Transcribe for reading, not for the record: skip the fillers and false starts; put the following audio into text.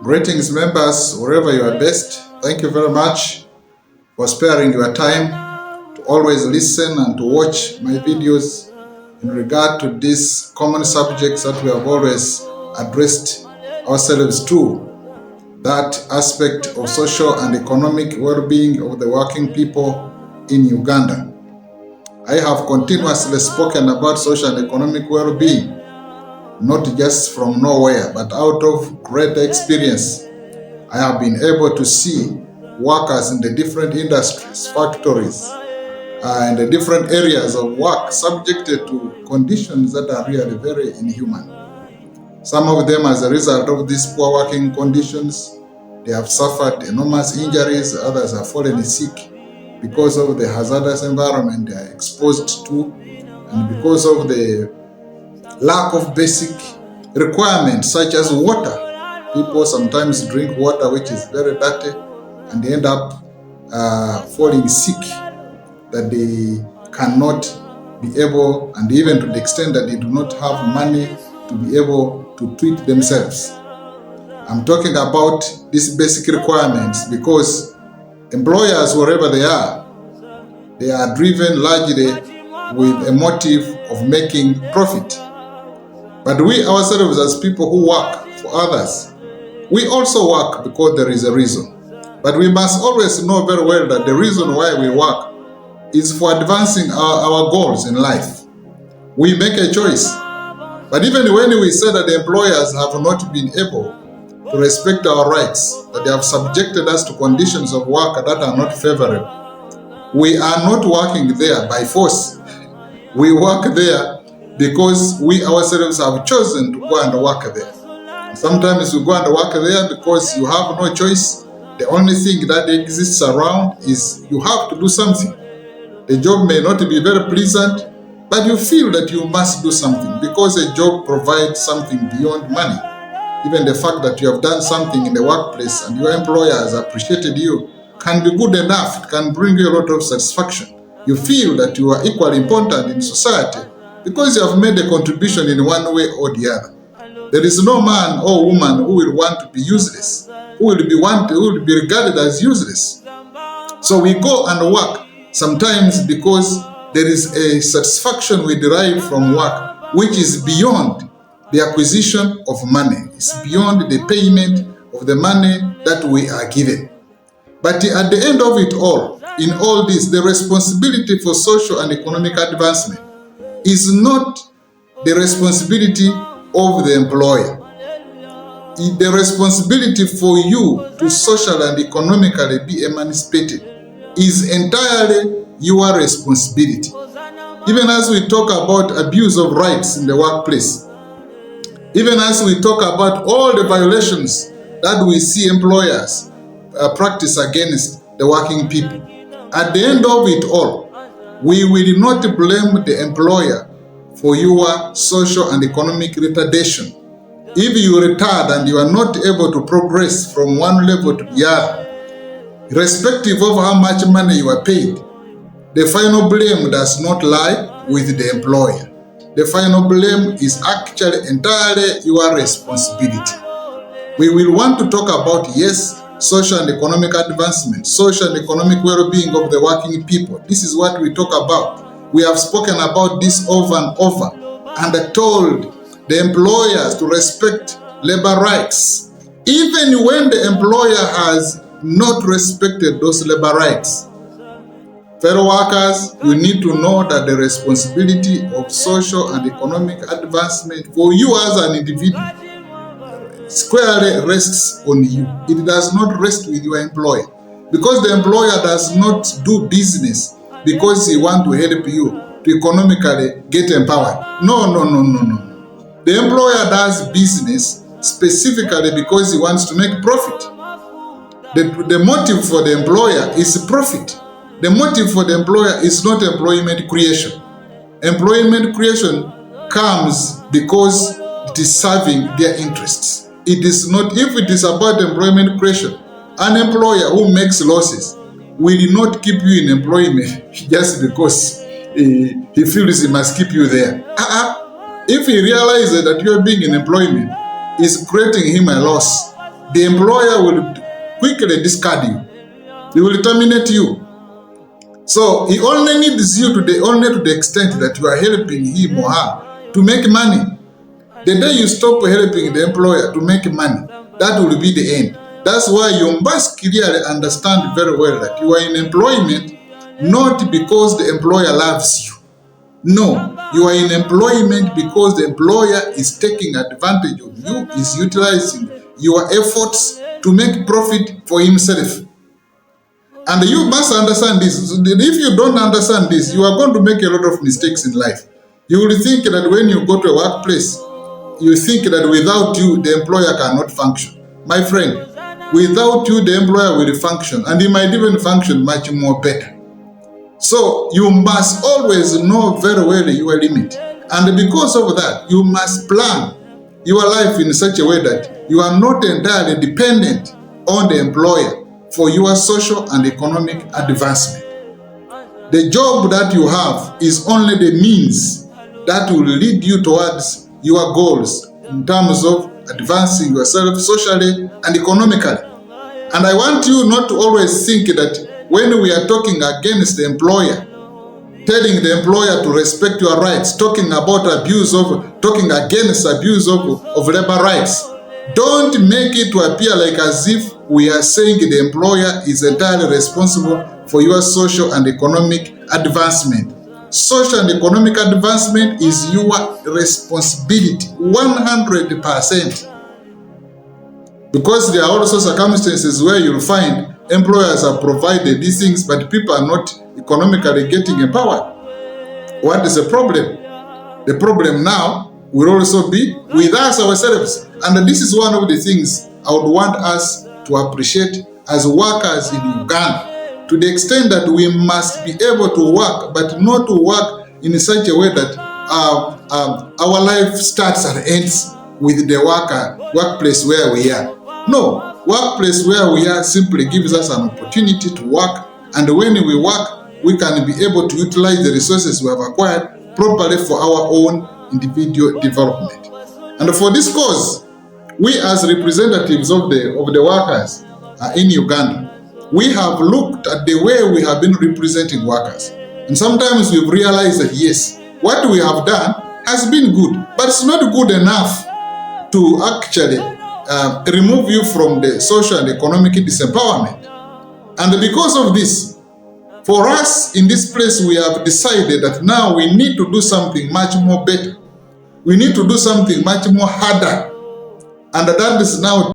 Greetings, members, wherever you are based. Thank you very much for sparing your time to always listen and to watch my videos in regard to these common subjects that we have always addressed ourselves to, that aspect of social and economic well-being of the working people in Uganda. I have continuously spoken about social and economic well-being, not just from nowhere, but out of greater experience. I have been able to see workers in the different industries, factories, and the different areas of work subjected to conditions that are really very inhuman. Some of them, as a result of these poor working conditions, they have suffered enormous injuries. Others have fallen sick because of the hazardous environment they are exposed to, and because of the lack of basic requirements such as water. People sometimes drink water which is very dirty and they end up falling sick, that they cannot be able, and even to the extent that they do not have money to be able to treat themselves. I'm talking about these basic requirements because employers, wherever they are driven largely with a motive of making profit. But we ourselves, as people who work for others, we also work because there is a reason. But we must always know very well that the reason why we work is for advancing our goals in life. We make a choice. But even when we say that the employers have not been able to respect our rights, that they have subjected us to conditions of work that are not favorable, we are not working there by force. We work there because we ourselves have chosen to go and work there. Sometimes you go and work there because you have no choice. The only thing that exists around is you have to do something. The job may not be very pleasant, but you feel that you must do something because a job provides something beyond money. Even the fact that you have done something in the workplace and your employer has appreciated you can be good enough. It can bring you a lot of satisfaction. You feel that you are equally important in society because you have made a contribution in one way or the other. There is no man or woman who will want to be useless, who will be regarded as useless. So we go and work sometimes because there is a satisfaction we derive from work which is beyond the acquisition of money. It's beyond the payment of the money that we are given. But at the end of it all, in all this, the responsibility for social and economic advancement is not the responsibility of the employer. The responsibility for you to social and economically be emancipated is entirely your responsibility. Even as we talk about abuse of rights in the workplace, even as we talk about all the violations that we see employers practice against the working people, at the end of it all, we will not blame the employer for your social and economic retardation. If you retard and you are not able to progress from one level to the other, irrespective of how much money you are paid, the final blame does not lie with the employer. The final blame is actually entirely your responsibility. We will want to talk about, yes, social and economic advancement, social and economic well-being of the working people. This is what we talk about. We have spoken about this over and over and told the employers to respect labor rights, even when the employer has not respected those labor rights. Fellow workers, you need to know that the responsibility of social and economic advancement for you as an individual squarely rests on you. It does not rest with your employer, because the employer does not do business because he wants to help you to economically get empowered. No. The employer does business specifically because he wants to make profit. The motive for the employer is profit. The motive for the employer is not employment creation. Employment creation comes because it is serving their interests. It is not, if it is about employment creation, an employer who makes losses will not keep you in employment just because he feels he must keep you there. If he realizes that you are being in employment, is creating him a loss, the employer will quickly discard you. He will terminate you. So he only needs you to the extent that you are helping him or her to make money. The day you stop helping the employer to make money, that will be the end. That's why you must clearly understand very well that you are in employment not because the employer loves you. No, you are in employment because the employer is taking advantage of you, is utilizing your efforts to make profit for himself. And you must understand this. If you don't understand this, you are going to make a lot of mistakes in life. You will think that when you go to a workplace, you think that without you, the employer cannot function. My friend, without you, the employer will function, and he might even function much more better. So you must always know very well your limit. And because of that, you must plan your life in such a way that you are not entirely dependent on the employer for your social and economic advancement. The job that you have is only the means that will lead you towards your goals in terms of advancing yourself socially and economically. And I want you not to always think that when we are talking against the employer, telling the employer to respect your rights, talking against abuse of labor rights, don't make it to appear like as if we are saying the employer is entirely responsible for your social and economic advancement. Social and economic advancement is your responsibility, 100%. Because there are also circumstances where you'll find employers have provided these things, but people are not economically getting empowered. What is the problem? The problem now will also be with us ourselves. And this is one of the things I would want us to appreciate as workers in Uganda, to the extent that we must be able to work, but not to work in such a way that our life starts and ends with the workplace where we are. No, workplace where we are simply gives us an opportunity to work, and when we work, we can be able to utilize the resources we have acquired properly for our own individual development. And for this cause, we as representatives of the workers in Uganda, we have looked at the way we have been representing workers. And sometimes we've realized that yes, what we have done has been good, but it's not good enough to actually remove you from the social and economic disempowerment. And because of this, for us in this place, we have decided that now we need to do something much more better. We need to do something much more harder. And that is now